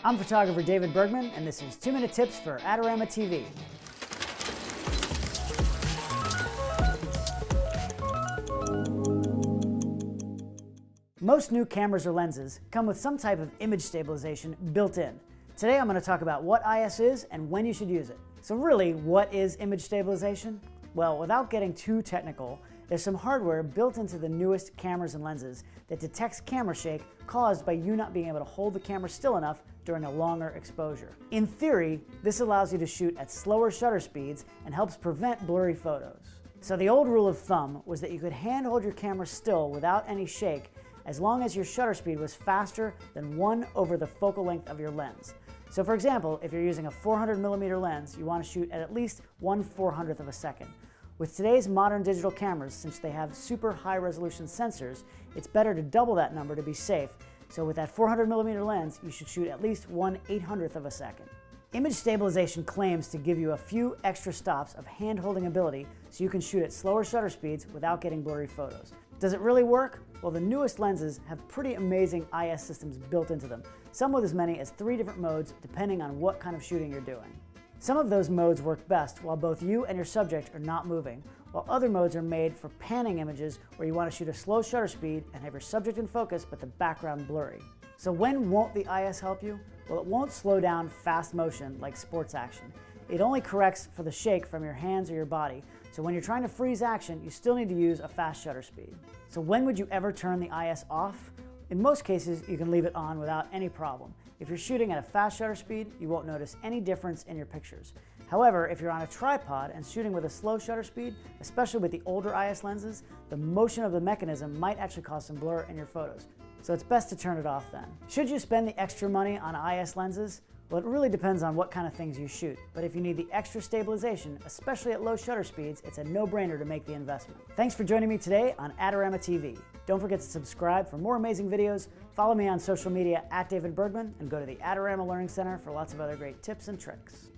I'm photographer David Bergman, and this is 2-Minute Tips for Adorama TV. Most new cameras or lenses come with some type of image stabilization built in. Today I'm going to talk about what IS is and when you should use it. So really, what is image stabilization? Well, without getting too technical, there's some hardware built into the newest cameras and lenses that detects camera shake caused by you not being able to hold the camera still enough during a longer exposure. In theory, this allows you to shoot at slower shutter speeds and helps prevent blurry photos. So the old rule of thumb was that you could hand hold your camera still without any shake as long as your shutter speed was faster than 1 over the focal length of your lens. So for example, if you're using a 400mm lens, you want to shoot at least 1/400th of a second. With today's modern digital cameras, since they have super high resolution sensors, it's better to double that number to be safe. So with that 400mm lens, you should shoot at least 1/800th of a second. Image stabilization claims to give you a few extra stops of hand-holding ability so you can shoot at slower shutter speeds without getting blurry photos. Does it really work? Well, the newest lenses have pretty amazing IS systems built into them, some with as many as 3 different modes depending on what kind of shooting you're doing. Some of those modes work best while both you and your subject are not moving, while other modes are made for panning images where you want to shoot a slow shutter speed and have your subject in focus but the background blurry. So when won't the IS help you? Well, it won't slow down fast motion like sports action. It only corrects for the shake from your hands or your body, so when you're trying to freeze action, you still need to use a fast shutter speed. So when would you ever turn the IS off? In most cases, you can leave it on without any problem. If you're shooting at a fast shutter speed, you won't notice any difference in your pictures. However, if you're on a tripod and shooting with a slow shutter speed, especially with the older IS lenses, the motion of the mechanism might actually cause some blur in your photos. So it's best to turn it off then. Should you spend the extra money on IS lenses? Well, it really depends on what kind of things you shoot, but if you need the extra stabilization, especially at low shutter speeds, it's a no-brainer to make the investment. Thanks for joining me today on Adorama TV. Don't forget to subscribe for more amazing videos, follow me on social media @David Bergman, and go to the Adorama Learning Center for lots of other great tips and tricks.